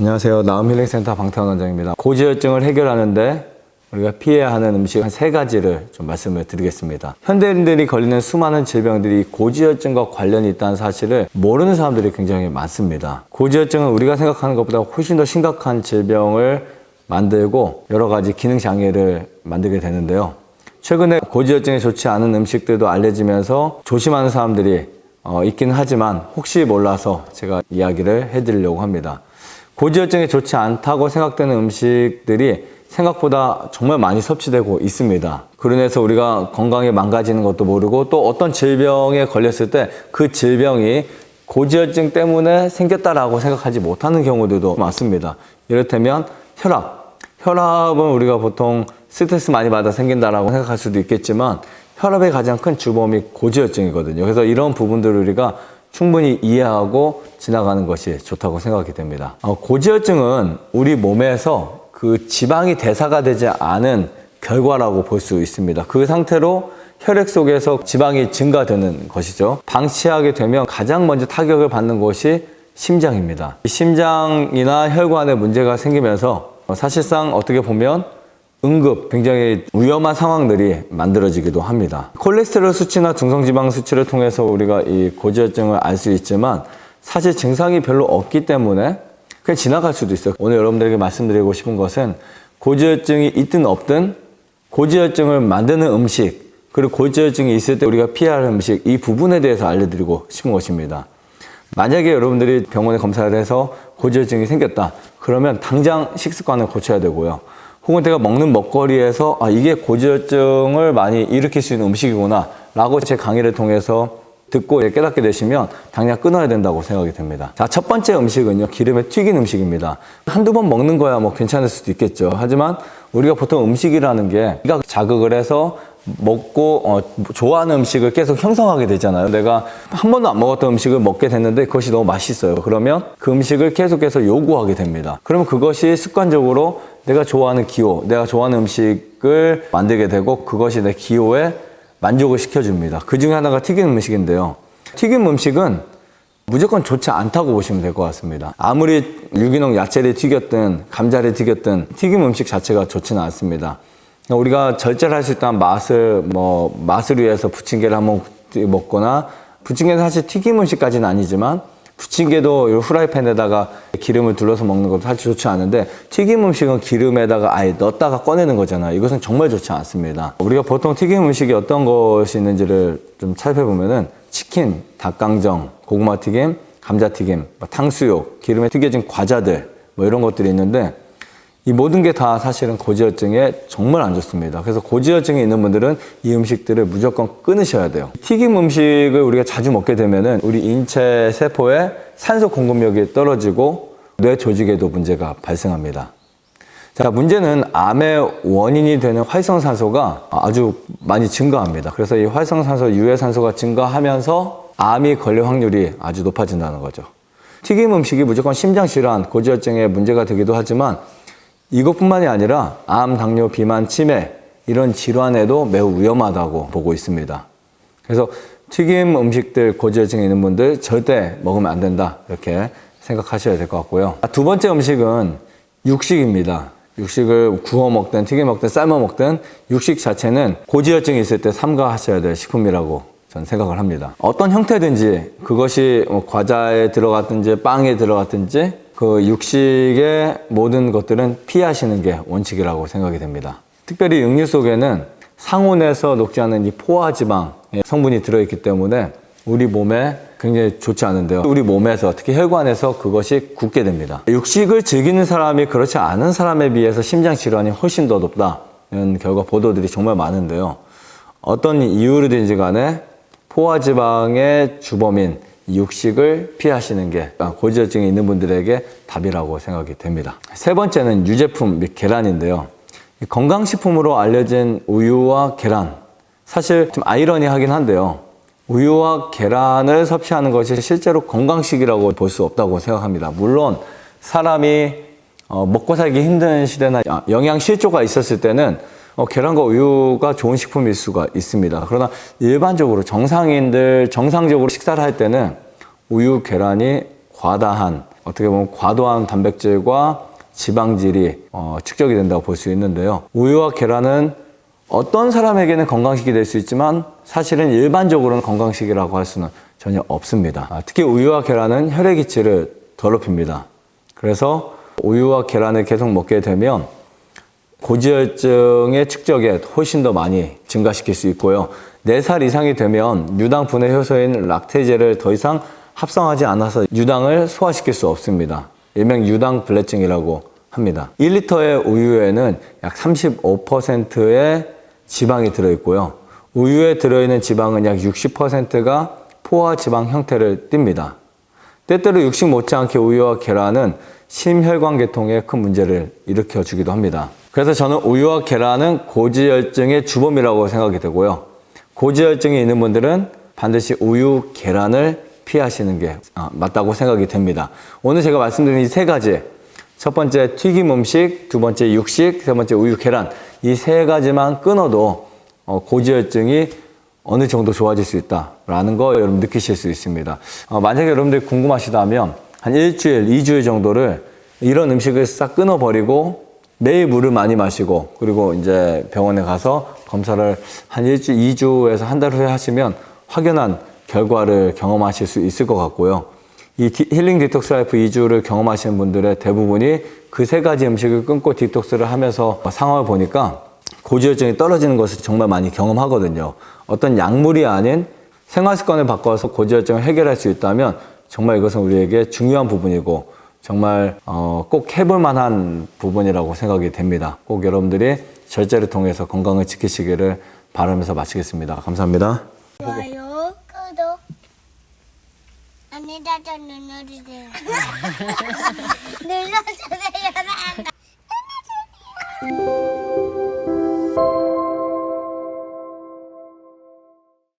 안녕하세요. 나음힐링센터 방태원 원장입니다. 고지혈증을 해결하는데 우리가 피해야 하는 음식 한 3가지를 좀 말씀을 드리겠습니다. 현대인들이 걸리는 수많은 질병들이 고지혈증과 관련이 있다는 사실을 모르는 사람들이 굉장히 많습니다. 고지혈증은 우리가 생각하는 것보다 훨씬 더 심각한 질병을 만들고 여러 가지 기능장애를 만들게 되는데요. 최근에 고지혈증에 좋지 않은 음식들도 알려지면서 조심하는 사람들이 있긴 하지만 혹시 몰라서 제가 이야기를 해드리려고 합니다. 고지혈증에 좋지 않다고 생각되는 음식들이 생각보다 정말 많이 섭취되고 있습니다. 그로 인해서 우리가 건강이 망가지는 것도 모르고 또 어떤 질병에 걸렸을 때 그 질병이 고지혈증 때문에 생겼다라고 생각하지 못하는 경우들도 많습니다. 이를테면 혈압은 우리가 보통 스트레스 많이 받아 생긴다라고 생각할 수도 있겠지만 혈압의 가장 큰 주범이 고지혈증이거든요. 그래서 이런 부분들을 우리가 충분히 이해하고 지나가는 것이 좋다고 생각이 됩니다. 고지혈증은 우리 몸에서 그 지방이 대사가 되지 않은 결과라고 볼 수 있습니다. 그 상태로 혈액 속에서 지방이 증가되는 것이죠. 방치하게 되면 가장 먼저 타격을 받는 곳이 심장입니다. 심장이나 혈관에 문제가 생기면서 사실상 어떻게 보면 굉장히 위험한 상황들이 만들어지기도 합니다. 콜레스테롤 수치나 중성지방 수치를 통해서 우리가 이 고지혈증을 알 수 있지만 사실 증상이 별로 없기 때문에 그냥 지나갈 수도 있어요. 오늘 여러분들에게 말씀드리고 싶은 것은 고지혈증이 있든 없든 고지혈증을 만드는 음식, 그리고 고지혈증이 있을 때 우리가 피해야 할 음식, 이 부분에 대해서 알려드리고 싶은 것입니다. 만약에 여러분들이 병원에 검사를 해서 고지혈증이 생겼다. 그러면 당장 식습관을 고쳐야 되고요. 혹은 내가 먹는 먹거리에서 이게 고지혈증을 많이 일으킬 수 있는 음식이구나 라고 제 강의를 통해서 듣고 깨닫게 되시면 당장 끊어야 된다고 생각이 됩니다. 자, 첫 번째 음식은요, 기름에 튀긴 음식입니다. 한두 번 먹는 거야 뭐 괜찮을 수도 있겠죠. 하지만 우리가 보통 음식이라는 게 우리가 자극을 해서 먹고 좋아하는 음식을 계속 형성하게 되잖아요. 내가 한 번도 안 먹었던 음식을 먹게 됐는데 그것이 너무 맛있어요. 그러면 그 음식을 계속해서 요구하게 됩니다. 그러면 그것이 습관적으로 내가 좋아하는 기호, 내가 좋아하는 음식을 만들게 되고 그것이 내 기호에 만족을 시켜줍니다. 그 중에 하나가 튀긴 음식인데요. 튀긴 음식은 무조건 좋지 않다고 보시면 될 것 같습니다. 아무리 유기농 야채를 튀겼든 감자를 튀겼든 튀김 음식 자체가 좋지는 않습니다. 우리가 절제를 할 수 있다는 맛을 위해서 부침개를 한번 먹거나, 부침개는 사실 튀김 음식까지는 아니지만 부침개도 후라이팬에다가 기름을 둘러서 먹는 것도 사실 좋지 않은데 튀김 음식은 기름에다가 아예 넣었다가 꺼내는 거잖아요. 이것은 정말 좋지 않습니다. 우리가 보통 튀김 음식이 어떤 것이 있는지를 좀 살펴보면은 치킨, 닭강정, 고구마 튀김, 감자 튀김, 탕수육, 기름에 튀겨진 과자들 이런 것들이 있는데 이 모든 게 다 사실은 고지혈증에 정말 안 좋습니다. 그래서 고지혈증이 있는 분들은 이 음식들을 무조건 끊으셔야 돼요. 튀김 음식을 우리가 자주 먹게 되면은 우리 인체 세포의 산소 공급력이 떨어지고 뇌 조직에도 문제가 발생합니다. 자, 문제는 암의 원인이 되는 활성산소가 아주 많이 증가합니다. 그래서 이 활성산소, 유해산소가 증가하면서 암이 걸릴 확률이 아주 높아진다는 거죠. 튀김 음식이 무조건 심장질환, 고지혈증에 문제가 되기도 하지만 이것뿐만이 아니라 암, 당뇨, 비만, 치매 이런 질환에도 매우 위험하다고 보고 있습니다. 그래서 튀김 음식들 고지혈증에 있는 분들 절대 먹으면 안 된다 이렇게 생각하셔야 될 것 같고요. 두 번째 음식은 육식입니다. 육식을 구워 먹든 튀겨 먹든 삶아 먹든 육식 자체는 고지혈증이 있을 때 삼가하셔야 될 식품이라고 저는 생각을 합니다. 어떤 형태든지 그것이 과자에 들어갔든지 빵에 들어갔든지 그 육식의 모든 것들은 피하시는 게 원칙이라고 생각이 됩니다. 특별히 육류 속에는 상온에서 녹지 않은 이 포화지방의 성분이 들어있기 때문에 우리 몸에 굉장히 좋지 않은데요. 우리 몸에서 특히 혈관에서 그것이 굳게 됩니다. 육식을 즐기는 사람이 그렇지 않은 사람에 비해서 심장 질환이 훨씬 더 높다는 결과 보도들이 정말 많은데요. 어떤 이유로든지 간에 포화지방의 주범인 육식을 피하시는 게 고지혈증이 있는 분들에게 답이라고 생각이 됩니다. 세 번째는 유제품 및 계란인데요. 건강식품으로 알려진 우유와 계란, 사실 좀 아이러니하긴 한데요. 우유와 계란을 섭취하는 것이 실제로 건강식이라고 볼 수 없다고 생각합니다. 물론 사람이 먹고 살기 힘든 시대나 영양 실조가 있었을 때는 계란과 우유가 좋은 식품일 수가 있습니다. 그러나 일반적으로 정상적으로 식사를 할 때는 우유, 계란이 과다한 어떻게 보면 과도한 단백질과 지방질이 축적이 된다고 볼 수 있는데요. 우유와 계란은 어떤 사람에게는 건강식이 될 수 있지만 사실은 일반적으로는 건강식이라고 할 수는 전혀 없습니다. 특히 우유와 계란은 혈액 이치를 더럽힙니다. 그래서 우유와 계란을 계속 먹게 되면 고지혈증의 축적에 훨씬 더 많이 증가시킬 수 있고요. 4살 이상이 되면 유당 분해 효소인 락테제를 더 이상 합성하지 않아서 유당을 소화시킬 수 없습니다. 일명 유당 불내증이라고 합니다. 1리터의 우유에는 약 35%의 지방이 들어있고요. 우유에 들어있는 지방은 약 60%가 포화지방 형태를 띱니다. 때때로 육식 못지않게 우유와 계란은 심혈관계통에 큰 문제를 일으켜주기도 합니다. 그래서 저는 우유와 계란은 고지혈증의 주범이라고 생각이 되고요. 고지혈증이 있는 분들은 반드시 우유, 계란을 피하시는 게 맞다고 생각이 됩니다. 오늘 제가 말씀드린 이 3가지, 첫 번째 튀김 음식, 두 번째 육식, 세 번째 우유, 계란, 이 3가지만 끊어도 고지혈증이 어느 정도 좋아질 수 있다라는 거 여러분 느끼실 수 있습니다. 만약에 여러분들이 궁금하시다면 한 일주일, 2주일 정도를 이런 음식을 싹 끊어버리고 매일 물을 많이 마시고 그리고 이제 병원에 가서 검사를 한 일주일, 2주에서 한 달 후에 하시면 확연한 결과를 경험하실 수 있을 것 같고요. 이 힐링 디톡스 라이프 2주를 경험하시는 분들의 대부분이 그 3가지 음식을 끊고 디톡스를 하면서 상황을 보니까 고지혈증이 떨어지는 것을 정말 많이 경험하거든요. 어떤 약물이 아닌 생활 습관을 바꿔서 고지혈증을 해결할 수 있다면 정말 이것은 우리에게 중요한 부분이고 정말 꼭 해볼 만한 부분이라고 생각이 됩니다. 꼭 여러분들이 절제를 통해서 건강을 지키시기를 바라면서 마치겠습니다. 감사합니다. 좋아요, 구독, 안내자전 눌러주세요. 눌러주세요.